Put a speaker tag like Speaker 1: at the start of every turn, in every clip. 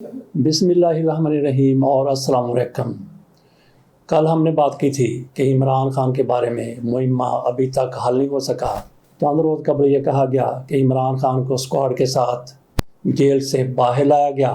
Speaker 1: بسم اللہ الرحمن الرحیم اور السلام علیکم۔ کل ہم نے بات کی تھی کہ عمران خان کے بارے میں معمہ ابھی تک حل نہیں ہو سکا۔ چند روز قبل یہ کہا گیا کہ عمران خان کو اسکواڈ کے ساتھ جیل سے باہر لایا گیا۔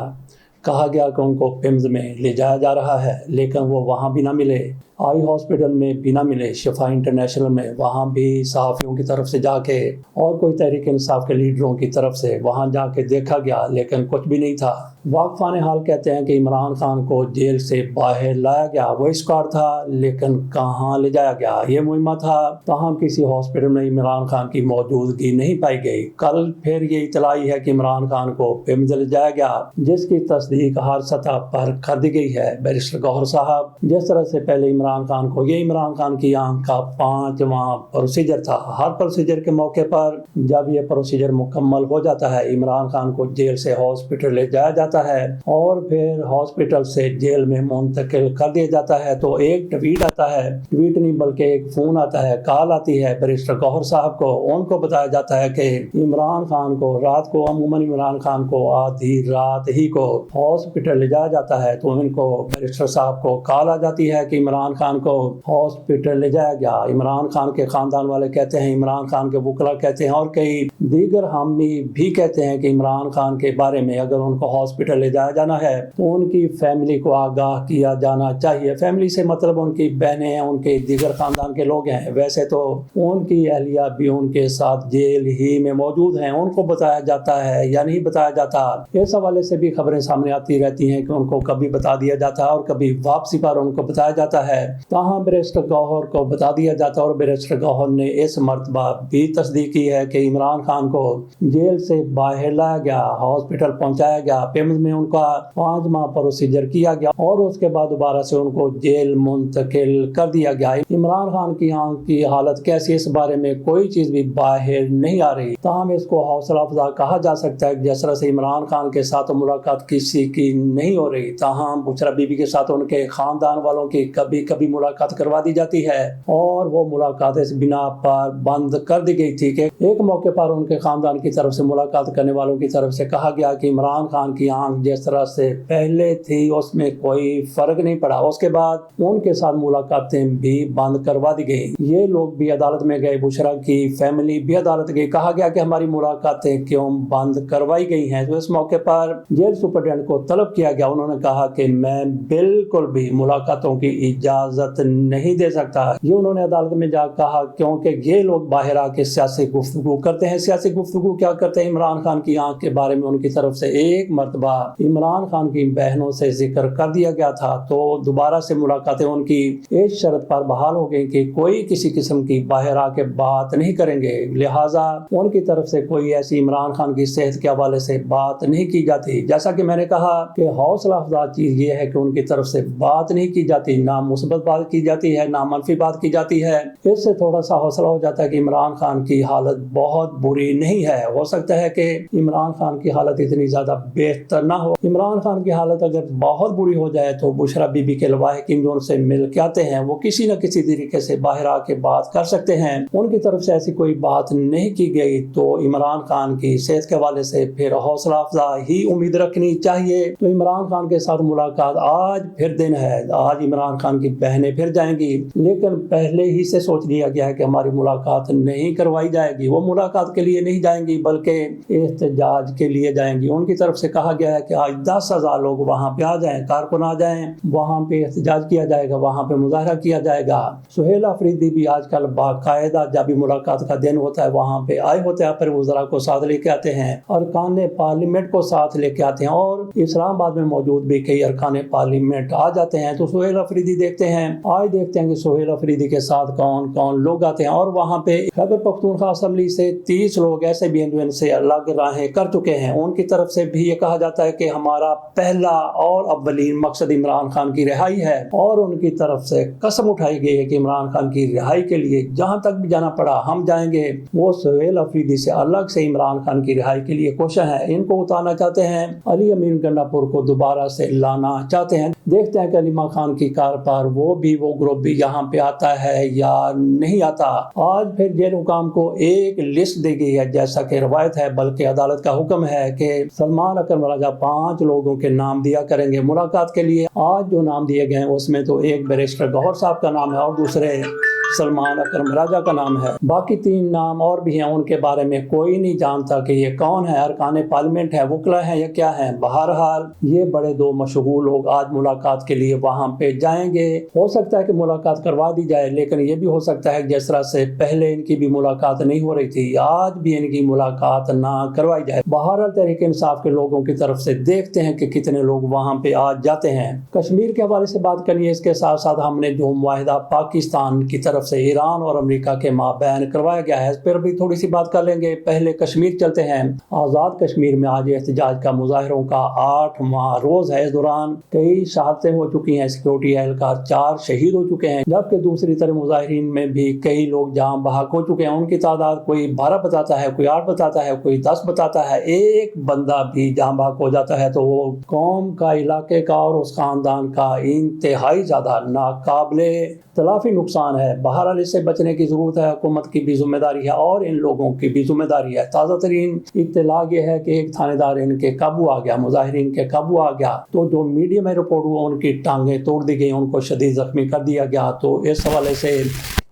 Speaker 1: کہا گیا کہ ان کو پیمز میں لے جایا جا رہا ہے، لیکن وہ وہاں بھی نہ ملے۔ آئی ہاسپٹل میں بھی نہ ملے، شفا انٹرنیشنل میں وہاں بھی صحافیوں کی طرف سے جا کے اور کوئی تحریک انصاف کے لیڈروں کی طرف سے وہاں جا کے دیکھا گیا، لیکن کچھ بھی نہیں تھا۔ واقفان حال کہتے ہیں کہ عمران خان کو جیل سے باہر لایا گیا، وہ اسکواڈ تھا، لیکن کہاں لے جایا گیا یہ معمہ تھا۔ تاہم کسی ہاسپٹل میں عمران خان کی موجودگی نہیں پائی گئی۔ کل پھر یہ اطلاع آئی ہے کہ عمران خان کو پیمز لے جایا گیا، جس کی تصدیق ہر سطح پر کر دی گئی ہے۔ بیرسٹر گوہر صاحب، جس طرح سے پہلے عمران خان کو یہ عمران خان کی آنکھ کا 5واں پروسیجر تھا۔ ہر پروسیجر کے موقع پر جب یہ پروسیجر مکمل ہو جاتا ہے، عمران خان کو جیل سے ہاسپٹل لے جایا جاتا ہے اور پھر ہاسپٹل سے جیل میں منتقل کر دیا جاتا ہے تو ایک ٹویٹ آتا ہے، ٹویٹ نہیں بلکہ ایک فون آتا ہے، کال آتی ہے بیرسٹر گوہر صاحب کو۔ ان کو بتایا جاتا ہے کہ عمران خان کو رات کو، عموماً عمران خان کو آدھی رات ہی کو ہاسپٹل لے جایا جاتا ہے، تو ان کو بیرسٹر صاحب کو کال آ جاتی ہے کہ عمران خان کو ہاسپٹل لے جایا گیا۔ عمران خان کے خاندان والے کہتے ہیں، عمران خان کے وکلا کہتے ہیں اور کئی دیگر حامی بھی کہتے ہیں کہ عمران خان کے بارے میں اگر ان کو ہاسپٹل لے جایا جانا ہے تو ان کی فیملی کو آگاہ کیا جانا چاہیے۔ فیملی سے مطلب ان کی بہنیں ہیں، ان کے دیگر خاندان کے لوگ ہیں۔ ویسے تو ان کی اہلیہ بھی ان کے ساتھ جیل ہی میں موجود ہیں، ان کو بتایا جاتا ہے یا نہیں بتایا جاتا، اس حوالے سے بھی خبریں سامنے آتی رہتی ہیں کہ ان کو کبھی بتا دیا جاتا ہے اور کبھی واپسی پر ان کو بتایا جاتا ہے۔ تاہم بیرسٹر گوہر کو بتا دیا جاتا ہے اور بیرسٹر گوہر نے اس مرتبہ بھی تصدیق کی ہے کہ عمران خان کو جیل سے باہر لایا گیا، ہاسپٹل پہنچایا گیا، پیمز میں ان کا 5واں پروسیجر کیا گیا اور اس کے بعد دوبارہ سے ان کو جیل منتقل کر دیا گیا۔ عمران خان کی آنکھ کی حالت کیسی، اس بارے میں کوئی چیز بھی باہر نہیں آ رہی۔ تاہم اس کو حوصلہ افزا کہا جا سکتا ہے کہ جس طرح سے عمران خان کے ساتھ ملاقات کسی کی نہیں ہو رہی، تاہم بشرا بی بی کے ساتھ ان کے خاندان والوں کی کبھی کبھی ملاقات کروا دی جاتی ہے اور وہ ملاقات اس بنا پر بند کر دی گئی تھی کہ ایک موقع پر ان کے خاندان کی طرف سے ملاقات کرنے والوں کی طرف سے کہا گیا کہ عمران خان کی آنکھ جس طرح سے پہلے تھی اس میں کوئی فرق نہیں پڑا۔ اس کے بعد ان کے ساتھ ملاقاتیں بھی بند کروا دی گئی۔ یہ لوگ بھی عدالت میں گئے، بشرا کی فیملی بھی عدالت گئی، کہا گیا کہ ہماری ملاقاتیں کیوں بند کروائی گئی ہیں۔ تو اس موقع پر جیل سپرڈنٹ کو طلب کیا گیا، انہوں نے کہا کہ میں بالکل بھی ملاقاتوں کی اجازت نہیں دے سکتا۔ یہ انہوں نے عدالت میں جا کہا کیونکہ یہ لوگ باہر آ کے سیاسی گفتگو کرتے ہیں۔ سیاسی گفتگو کیا کرتے ہیں؟ عمران خان کی آنکھ کے بارے میں ان کی طرف سے ایک مرتبہ عمران خان کی بہنوں سے ذکر کر دیا گیا تھا، تو دوبارہ سے ملاقاتیں ان کی ایک شرط پر بحال ہو گئی کہ کوئی کسی قسم کی باہر آ کے بات نہیں کریں گے، لہٰذا ان کی طرف سے کوئی ایسی عمران خان کی صحت کے حوالے سے بات نہیں کی جاتی۔ جیسا کہ میں نے کہا کہ حوصلہ افزا چیز یہ ہے کہ ان کی طرف سے بات نہیں کی جاتی، نہ مثبت بات کی جاتی ہے نہ منفی بات کی جاتی ہے۔ اس سے تھوڑا سا حوصلہ ہو جاتا ہے کہ عمران خان کی حالت بہت بری نہیں ہے۔ ہو سکتا ہے کہ عمران خان کی حالت اتنی زیادہ بہتر نہ ہو۔ عمران خان کی حالت اگر بہت بری ہو جائے تو بشرا بی بی کے لواحقین جو ان سے مل کے آتے ہیں وہ کسی نہ کسی طریقے سے باہر آ کے بات کر سکتے ہیں۔ ان کی طرف سے ایسی کوئی بات نہیں کی گئی، تو عمران خان کی صحت کے حوالے سے پھر حوصلہ افزا ہی امید رکھنی چاہیے۔ تو عمران خان کے ساتھ ملاقات آج پھر دن ہے، آج عمران خان کی بہنیں پھر جائیں گی، لیکن پہلے ہی سے سوچ لیا گیا ہے کہ ہماری ملاقات نہیں کروائی جائے گی۔ وہ ملاقات کے لیے نہیں جائیں گی بلکہ احتجاج کے لیے جائیں گی۔ ان کی طرف سے کہا گیا ہے کہ آج 10,000 لوگ وہاں پہ آ جائیں، کارکن آ جائیں، وہاں پہ احتجاج کیا جائے گا، وہاں پہ مظاہرہ کیا جائے گا۔ سہیل آفریدی بھی آج کل باقاعدہ جب بھی ملاقات کا دن ہوتا ہے وہاں پہ آئے ہوتے ہیں، پھر وزراء کو ساتھ لے کے آتے ہیں، ارکان پارلیمنٹ کو ساتھ لے کے آتے ہیں اور اسلام آباد میں موجود بھی کئی ارکان پارلیمنٹ آ جاتے ہیں۔ تو سہیل آفریدی دیکھتے ہیں، آج دیکھتے ہیں کہ سہیل آفریدی کے ساتھ کون کون لوگ آتے ہیں اور وہاں پہ خیبر پختونخوا اسمبلی سے 30 لوگ ایسے بھی ہیں جو ان سے الگ راہیں کر چکے ہیں۔ ان کی طرف سے بھی یہ کہا جاتا ہے کہ ہمارا پہلا اور اولین مقصد عمران خان کی رہائی ہے اور ان کی طرف سے قسم اٹھائی گئی ہے کہ عمران خان کی رہائی کے لیے جہاں تک بھی جانا پڑا ہم جائیں گے۔ وہ سہیل آفریدی سے الگ سے عمران خان کی رہائی کے لیے کوشاں ہیں، ان کو اتارنا چاہتے ہیں، علی امین گنڈا پور کو دوبارہ سے لانا چاہتے ہیں۔ دیکھتے ہیں کہ علیمہ خان کی کار پر وہ گروپ بھی یہاں پہ آتا ہے یا نہیں آتا۔ آج پھر جیل حکام کو ایک لسٹ دی گئی ہے، جیسا کہ روایت ہے بلکہ عدالت کا حکم ہے کہ سلمان اکرم راجہ 5 لوگوں کے نام دیا کریں گے ملاقات کے لیے۔ آج جو نام دیے گئے ہیں اس میں تو ایک بیرسٹر گوہر صاحب کا نام ہے اور دوسرے سلمان اکرم راجہ کا نام ہے، باقی 3 نام اور بھی ہیں، ان کے بارے میں کوئی نہیں جانتا کہ یہ کون ہے، ارکان پارلیمنٹ ہے، وکلا ہیں یا کیا ہیں۔ بہرحال یہ بڑے 2 مشہور لوگ آج ملاقات کے لیے وہاں پہ جائیں گے۔ ہو سکتا ہے کہ ملاقات کروا دی جائے، لیکن یہ بھی ہو سکتا ہے کہ جس طرح سے پہلے ان کی بھی ملاقات نہیں ہو رہی تھی آج بھی ان کی ملاقات نہ کروائی جائے۔ بہرحال تحریک انصاف کے لوگوں کی طرف سے دیکھتے ہیں کہ کتنے لوگ وہاں پہ آج جاتے ہیں۔ کشمیر کے حوالے سے بات کرنی ہے، اس کے ساتھ ساتھ ہم نے جو معاہدہ پاکستان کی طرف سے ایران اور امریکہ کے مابین کروایا گیا ہے اس پر بھی تھوڑی سی بات کر لیں گے۔ پہلے کشمیر چلتے ہیں۔ آزاد کشمیر میں آج احتجاج کا مظاہروں کا 8واں روز ہے۔ اس دوران کئی شہادتیں ہو چکی ہیں، سیکورٹی اہلکار 4 شہید ہو چکے ہیں، جبکہ دوسری طرف مظاہرین میں بھی کئی لوگ جاں بحق ہو چکے ہیں۔ ان کی تعداد کوئی 12 بتاتا ہے، کوئی 8 بتاتا ہے، کوئی 10 بتاتا ہے۔ ایک بندہ بھی جاں بحق ہو جاتا ہے تو وہ قوم کا، علاقے کا اور اس خاندان کا انتہائی زیادہ ناقابل تلافی نقصان ہے۔ بہرحال اس سے بچنے کی ضرورت ہے، حکومت کی بھی ذمہ داری ہے اور ان لوگوں کی بھی ذمہ داری ہے۔ تازہ ترین اطلاع یہ ہے کہ ایک تھانے دار ان کے قابو آ گیا، مظاہرین کے قابو آ گیا، تو جو میڈیا میں رپورٹ ہوا ان کی ٹانگیں توڑ دی گئی، ان کو شدید زخمی کر دیا گیا۔ تو اس حوالے سے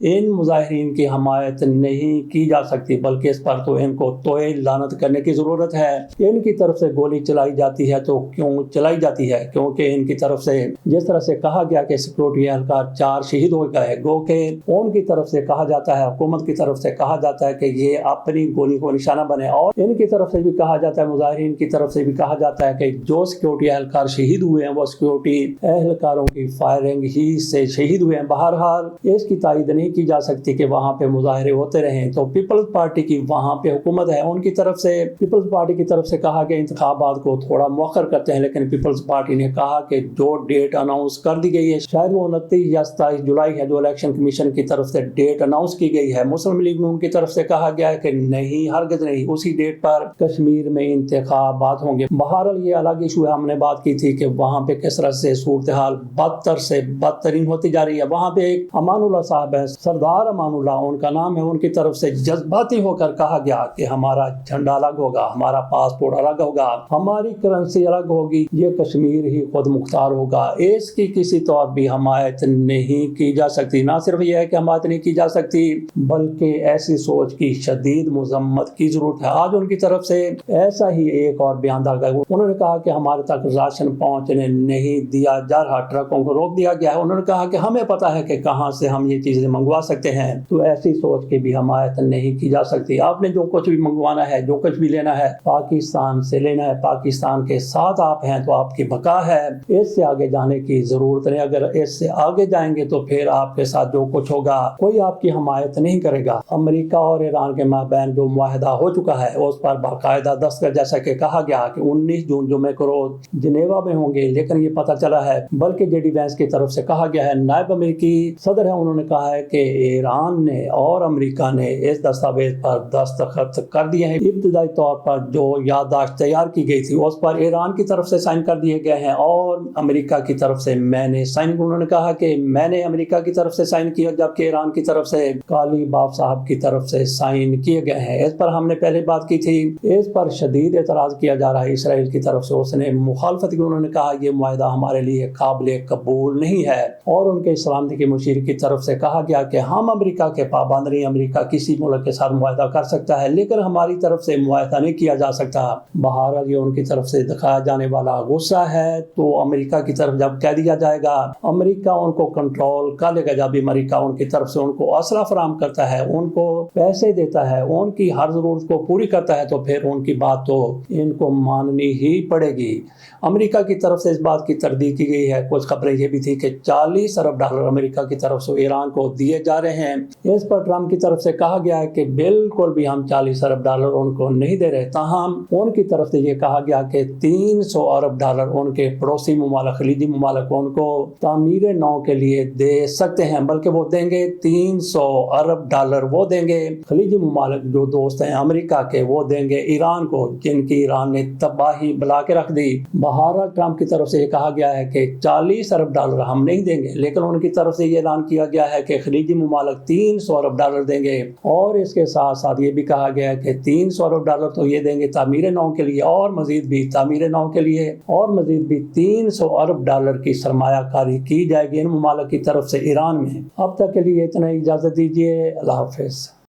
Speaker 1: ان مظاہرین کی حمایت نہیں کی جا سکتی، بلکہ اس پر تو ان کو توئے لعنت کرنے کی ضرورت ہے۔ ان کی طرف سے گولی چلائی جاتی ہے تو کیوں چلائی جاتی ہے؟ کیونکہ ان کی طرف سے جس طرح سے کہا گیا کہ سیکورٹی اہلکار 4 شہید ہو گئے، گو کہ ان کی طرف سے کہا جاتا ہے، حکومت کی طرف سے کہا جاتا ہے کہ یہ اپنی گولی کو نشانہ بنے، اور ان کی طرف سے بھی کہا جاتا ہے، مظاہرین کی طرف سے بھی کہا جاتا ہے کہ جو سیکورٹی اہلکار شہید ہوئے ہیں وہ سیکورٹی اہلکاروں کی فائرنگ ہی سے شہید ہوئے ہیں۔ بہرحال اس کی تائید نہیں کی جا سکتی کہ وہاں پہ مظاہرے ہوتے رہیں۔ تو پیپلز پارٹی کی وہاں پہ حکومت ہے، ان کی طرف سے پیپلز پارٹی کی طرف سے کہا کہ انتخابات کو تھوڑا مؤخر کرتے ہیں، لیکن پیپلز پارٹی نے کہا کہ جو ڈیٹ اناؤنس کر دی گئی ہے شاید وہ 29 یا 27 جولائی ہے، جو الیکشن کمیشن کی طرف سے ڈیٹ اناؤنس کی گئی ہے۔ مسلم لیگ نون کی طرف سے کہا گیا ہے کہ نہیں، ہرگز نہیں، اسی ڈیٹ پر کشمیر میں انتخابات ہوں گے۔ بہرحال یہ الگ ایشو ہے، ہم نے بات کی تھی کہ وہاں پہ کس طرح سے صورتحال بدتر سے بدترین ہوتی جا رہی ہے۔ وہاں پہ ایک امان اللہ صاحب ہے، سردار امان اللہ ان کا نام ہے، ان کی طرف سے جذباتی ہو کر کہا گیا کہ ہمارا جھنڈا الگ ہوگا، ہمارا پاسپورٹ الگ ہوگا، ہماری کرنسی الگ ہوگی، یہ کشمیر ہی خود مختار ہوگا۔ اس کی کسی طور بھی حمایت نہیں کی جا سکتی۔ نہ صرف یہ ہے کہ حمایت نہیں کی جا سکتی بلکہ ایسی سوچ کی شدید مذمت کی ضرورت ہے۔ آج ان کی طرف سے ایسا ہی ایک اور بیان دیا گیا، انہوں نے کہا کہ ہمارے تک راشن پہنچنے نہیں دیا جا رہا، ٹرکوں کو روک دیا گیا ہے۔ انہوں نے کہا کہ ہمیں پتا ہے کہ کہاں سے ہم یہ چیزیں منگوا سکتے ہیں، تو ایسی سوچ کی بھی حمایت نہیں کی جا سکتی۔ آپ نے جو کچھ بھی منگوانا ہے، جو کچھ بھی لینا ہے، پاکستان سے لینا ہے، پاکستان کے ساتھ آپ ہیں تو آپ کی بقا ہے، اس سے آگے جانے کی ضرورت نہیں۔ اگر اس سے آگے جائیں گے تو پھر آپ کے ساتھ جو کچھ ہوگا کوئی آپ کی حمایت نہیں کرے گا۔ امریکہ اور ایران کے مابین جو معاہدہ ہو چکا ہے اس پر باقاعدہ دستخط، جیسا کہ کہا گیا کہ 19 جون جمعے کو روز جنیوا میں ہوں گے، لیکن یہ پتہ چلا ہے بلکہ جے ڈی وینس کی طرف سے کہا گیا ہے، نائب امریکی صدر ہیں، انہوں نے کہا ہے کہ ایران نے اور امریکہ نے اس دستاویز پر دستخط کر دیے ہیں۔ ابتدائی طور پر جو یادداشت تیار کی گئی تھی اس پر ایران کی طرف سے سائن کر دیے گئے ہیں اور امریکہ کی طرف سے میں نے سائن، انہوں نے کہا کہ میں نے امریکہ کی طرف سے سائن کیا، جبکہ ایران کی طرف سے کالی باپ صاحب کی طرف سے سائن کیے گئے ہیں۔ اس پر ہم نے پہلے بات کی تھی، اس پر شدید اعتراض کیا جا رہا ہے اسرائیل کی طرف سے، اس نے مخالفت کی، انہوں نے کہا یہ معاہدہ ہمارے لیے قابل قبول نہیں ہے، اور ان کے سلامتی کے مشیر کی طرف سے کہا گیا کہ ہم امریکہ کے پابند نہیں، امریکہ کسی ملک کے ساتھ معاہدہ کر سکتا ہے لیکن ہماری طرف سے معاہدہ نہیں کیا جا سکتا۔ بہرحال یہ ان کی طرف سے دکھایا جانے والا غصہ ہے، تو امریکہ کی طرف جب کہہ دیا جائے گا، امریکہ ان کو کنٹرول کر لے گا، جب امریکہ ان کی طرف سے ان کو اسلحہ فراہم کرتا ہے، ان کو پیسے دیتا ہے، ان کی ہر ضرورت کو پوری کرتا ہے، تو پھر ان کی بات تو ان کو ماننی ہی پڑے گی۔ امریکہ کی طرف سے اس بات کی تردید کی گئی ہے، کچھ خبریں یہ بھی تھی کہ $40 ارب امریکہ کی طرف سے ایران کو دیے دیے جا رہے ہیں۔ اس پر ٹرمپ کی طرف سے کہا گیا ہے کہ بالکل بھی ہم $40 ارب ان کو نہیں دے رہے، تاہم ان کی طرف سے یہ کہا گیا کہ $300 ارب ان کے پڑوسی ممالک، خلیجی ممالک ان کو تعمیر نو کے لیے دے سکتے ہیں، بلکہ وہ دیں گے $300 ارب وہ دیں گے خلیجی ممالک جو دوست ہیں امریکہ کے، وہ دیں گے ایران کو، جن کی ایران نے تباہی بلا کے رکھ دی۔ بہرحال ٹرمپ کی طرف سے یہ کہا گیا ہے کہ $40 ارب ہم نہیں دیں گے، لیکن ان کی طرف سے یہ اعلان کیا گیا ہے کہ خلیجی ممالک $300 ارب دیں گے، اور اس کے ساتھ ساتھ یہ بھی کہا گیا ہے کہ $300 ارب تو یہ دیں گے تعمیر نو کے لیے، اور مزید بھی تعمیر نو کے لیے اور مزید بھی $300 ارب کی سرمایہ کاری کی جائے گی ان ممالک کی طرف سے ایران میں۔ اب تک کے لیے اتنا ہی، اجازت دیجیے، اللہ حافظ۔